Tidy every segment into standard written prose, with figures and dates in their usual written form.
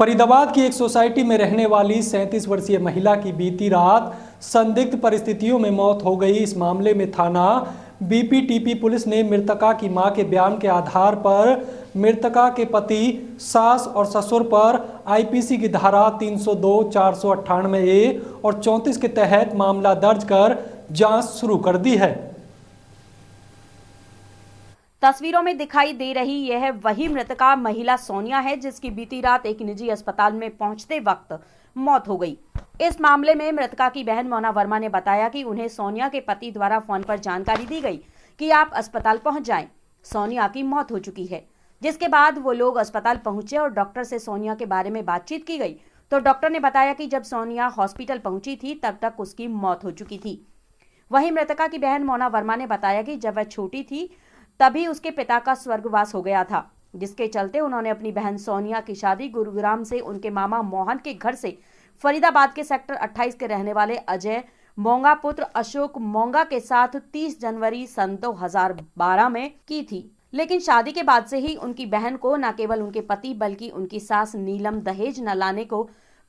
फरीदाबाद की एक सोसाइटी में रहने वाली 37 वर्षीय महिला की बीती रात संदिग्ध परिस्थितियों में मौत हो गई। इस मामले में थाना बीपीटीपी पुलिस ने मृतका की मां के बयान के आधार पर मृतका के पति, सास और ससुर पर आईपीसी की धारा 302, 498A और 34 के तहत मामला दर्ज कर जांच शुरू कर दी है। तस्वीरों में दिखाई दे रही यह वही मृतका महिला सोनिया है, जिसकी बीती रात एक निजी अस्पताल में पहुंचते वक्त मौत हो गई। इस मामले में मृतका की बहन मोना वर्मा ने बताया कि उन्हें सोनिया के पति द्वारा फोन पर जानकारी दी गई कि आप अस्पताल पहुंच जाएं, सोनिया की मौत हो चुकी है। जिसके बाद वो लोग अस्पताल पहुंचे और डॉक्टर से सोनिया के बारे में बातचीत की गई तो डॉक्टर ने बताया कि जब सोनिया हॉस्पिटल पहुंची थी तब तक उसकी मौत हो चुकी थी। वहीं मृतका की बहन मोना वर्मा ने बताया कि जब वह छोटी थी तभी उसके पिता का स्वर्गवास हो गया था, जिसके चलते उन्होंने अपनी बहन सोनिया की शादी गुरुग्राम से उनके मामा मोहन के घर से फरीदाबाद के सेक्टर 28 के रहने वाले अजय मोंगा पुत्र अशोक मोंगा के साथ 30 जनवरी सन 2012 में की थी। लेकिन शादी के बाद से ही उनकी बहन को न केवल उनके पति बल्कि उनकी सास नीलम दहेज न लाने को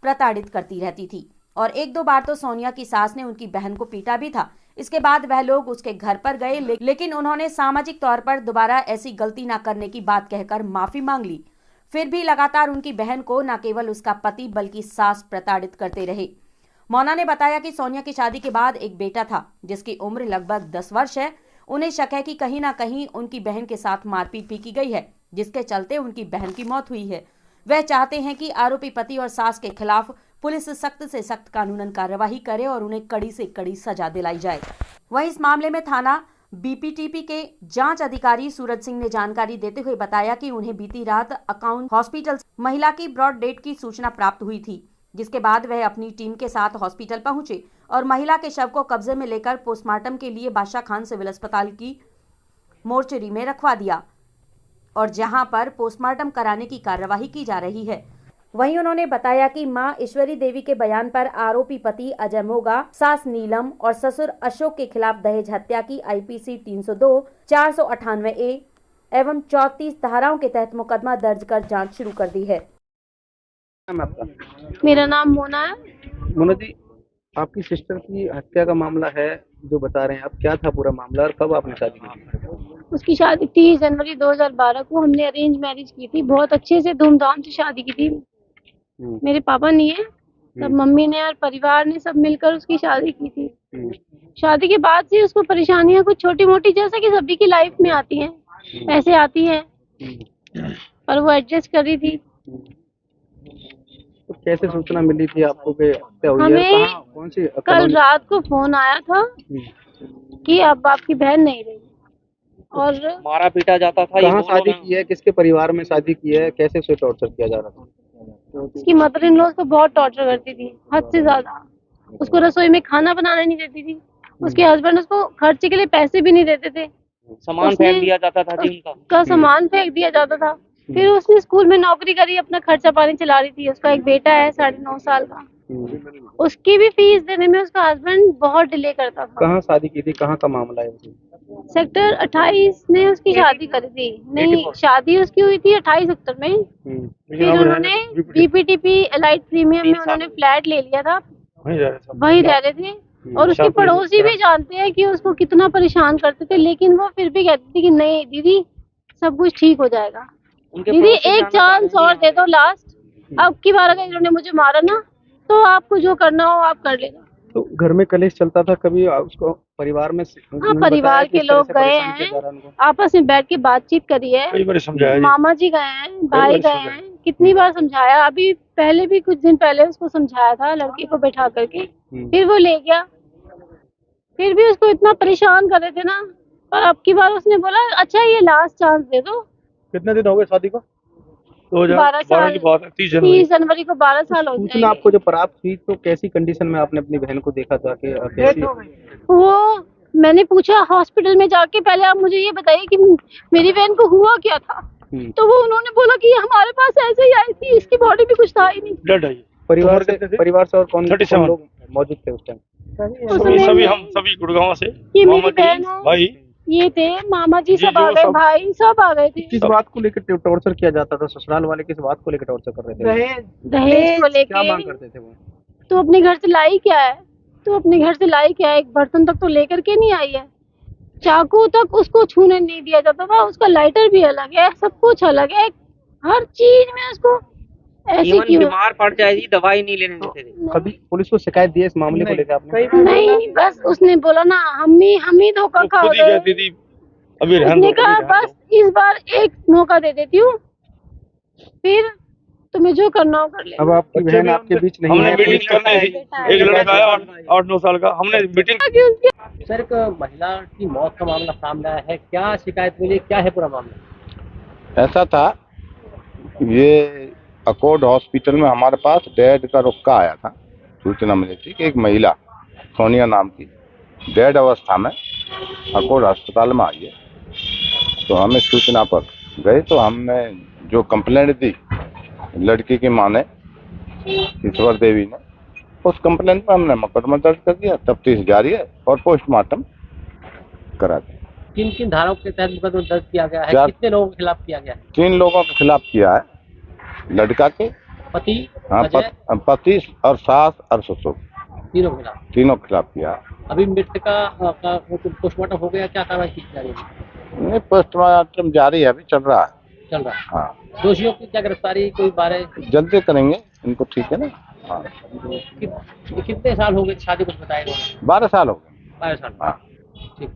प्रताड़ित करती रहती थी और एक दो बार तो सोनिया की सास ने उनकी बहन को पीटा भी था। इसके बाद वह लोग उसके घर पर गए, लेकिन उन्होंने सामाजिक तौर पर दोबारा ऐसी गलती न करने की बात कहकर माफी मांग ली। फिर भी लगातार उनकी बहन को न केवल उसका पति बल्कि सास प्रताड़ित करते रहे। मोना ने बताया कि सोनिया की शादी के बाद एक बेटा था जिसकी उम्र लगभग 10 वर्ष है। उन्हें शक है कि कहीं ना कहीं उनकी बहन के साथ मारपीट भी की गई है, जिसके चलते उनकी बहन की मौत हुई है। वह चाहते हैं कि आरोपी पति और सास के खिलाफ पुलिस सख्त से सख्त कानूनन कार्यवाही करे और उन्हें कड़ी से कड़ी सजा दिलाई जाए। वहीं इस मामले में थाना बीपीटीपी के जांच अधिकारी सूरज सिंह ने जानकारी देते हुए बताया कि उन्हें बीती रात अकाउंट हॉस्पिटल महिला की ब्रॉड डेथ की सूचना प्राप्त हुई थी, जिसके बाद वह अपनी टीम के साथ हॉस्पिटल पहुंचे और महिला के शव को कब्जे में लेकर पोस्टमार्टम के लिए बादशाह खान सिविल अस्पताल की मोर्चरी में रखवा दिया और जहां पर पोस्टमार्टम कराने की कार्यवाही की जा रही है। वहीं उन्होंने बताया कि मां ईश्वरी देवी के बयान पर आरोपी पति अजय मोगा, सास नीलम और ससुर अशोक के खिलाफ दहेज हत्या की आईपीसी 302, 498A एवं 34 धाराओं के तहत मुकदमा दर्ज कर जांच शुरू कर दी है। मेरा नाम मोना है। मोना जी, आपकी सिस्टर की हत्या का मामला है जो बता रहे हैं आप, क्या था पूरा मामला और कब आपने शादी की? उसकी शादी 30 जनवरी 2012 को हमने अरेंज मैरिज की थी। बहुत अच्छे से धूमधाम से शादी की थी। मेरे पापा नहीं है, तब मम्मी ने और परिवार ने सब मिलकर उसकी शादी की थी। शादी के बाद से उसको परेशानियां कुछ छोटी मोटी जैसा कि सभी की लाइफ में आती हैं, ऐसे आती हैं, पर वो एडजस्ट कर रही थी। तो कैसे सूचना मिली थी आपको कि हत्या हुई है? हमें कौन सी कल रात को फोन आया था कि अब आपकी बहन नहीं रही और मारा पीटा जाता था। कहाँ शादी की है, किसके परिवार में शादी की है, कैसे उसे टॉर्चर किया जा रहा था? उसकी मदर इन लॉ उसको बहुत टॉर्चर करती थी, हद से ज्यादा। उसको रसोई में खाना बनाने नहीं देती थी। उसके हस्बैंड उसको खर्चे के लिए पैसे भी नहीं देते थे। सामान फेंक दिया जाता था जी, उसका सामान फेंक दिया जाता था। फिर उसने स्कूल में नौकरी करी, अपना खर्चा पानी चला रही थी। उसका एक बेटा है 9.5 साल का, उसकी भी फीस देने में उसका हस्बैंड बहुत डिले करता था। कहाँ शादी की थी, कहाँ का मामला है? सेक्टर 28 में उसकी शादी करी थी। नहीं, शादी उसकी हुई थी 28 सेक्टर में। फिर उन्होंने बीपीटीपी एलाइट प्रीमियम में उन्होंने फ्लैट ले लिया था, वहीं रह रहे थे। और उसके पड़ोसी भी जानते हैं कि उसको कितना परेशान करते थे, लेकिन वो फिर भी कहती थी कि नहीं दीदी सब कुछ ठीक हो जाएगा, दीदी एक चांस और दे दो लास्ट। अब की बार अगर इन्होंने मुझे मारा ना तो आपको जो करना हो आप कर लेना। तो घर में कलेश चलता था कभी उसको परिवार में? हाँ, परिवार के लोग गए हैं, आपस में बैठ के बातचीत करी है। मामा जी गए हैं, भाई गए हैं, कितनी बार समझाया। अभी पहले भी कुछ दिन पहले उसको समझाया था लड़के को बैठा करके, फिर वो ले गया। फिर भी उसको इतना परेशान कर रहे थे ना, पर अब की बार उसने बोला अच्छा ये लास्ट चांस दे दो। कितने दिन हो गए शादी को? 12 साल, 30 जनवरी को 12 साल हो सूचना आपको जो प्राप्त हुई तो कैसी कंडीशन में आपने अपनी बहन को देखा था कि कैसी? वो मैंने पूछा हॉस्पिटल में जाके, पहले आप मुझे ये बताइए कि मेरी बहन को हुआ क्या था। तो वो उन्होंने बोला कि हमारे पास ऐसे ही आई थी, इसकी बॉडी में कुछ था ही नहीं। परिवार से और कौन लोग मौजूद थे उस टाइम? सभी हम सभी गुड़गांव से ये मेरी बहन है, भाई ये थे मामा जी सब आ गए, भाई सब आ गए थे। किस बात को लेकर टॉर्चर किया जाता था? ससुराल वाले किस बात को लेकर टॉर्चर कर रहे थे? दहेज को क्या मांग लेके। करते थे वो? तो अपने घर से लाई क्या है, तो अपने घर से लाई क्या है, एक बर्तन तक तो लेकर के नहीं आई है। चाकू तक उसको छूने नहीं दिया जाता था, उसका लाइटर भी अलग है, सब कुछ अलग है, हर चीज में उसको ऐसे इवन क्यों? बीमार पड़ जाएगी दवाई नहीं लेने देते थे। कभी पुलिस को शिकायत दी है इस मामले को लेकर आपने? नहीं, बस उसने बोला ना हम ही धोखा खा गए। उसने कहा बस इस बार एक मौका दे देती हूँ, फिर तुम्हें जो करना हो कर ले। अब आपकी बहन आपके बीच नहीं है। मीटिंग करनी थी, एक लड़का आया 8-9 साल का, हमने मीटिंग। सर, एक महिला की मौत का मामला सामने आया है, क्या शिकायत मिली, क्या है पूरा मामला? ऐसा था, ये अकोड हॉस्पिटल में हमारे पास डेड का रुक्का आया था। सूचना मिली थी कि एक महिला सोनिया नाम की डेड अवस्था में अकोड अस्पताल में आई है। तो हमें सूचना पर गए तो हमने जो कंप्लेंट दी लड़की की मां ने, ईश्वर देवी ने, उस कंप्लेंट पर हमने मुकदमा दर्ज कर दिया। तफ्तीश जारी है और पोस्टमार्टम करा दिया। किन किन धाराओं के तहत मुकदमा दर्ज किया गया है? चार- कितने लोगों के खिलाफ किया गया है? 3 लोगों के खिलाफ किया है, लड़का के, पति, हाँ, अजय, पति और सास और ससुर, तीनों के खिलाफ। तीनों के खिलाफ किया है। अभी मृतका का पोस्टमार्टम हो गया, क्या कार्रवाई की जा रही है? नहीं, पोस्टमार्टम जारी है, अभी चल रहा है। चल रहा है। हाँ, दोषियों की क्या गिरफ्तारी कोई 12? जल्दी करेंगे इनको, ठीक है ना। हाँ, कितने साल हो गए शादी, कुछ बताएगा? 12 साल हो गए। 12 साल। हाँ। ठीक।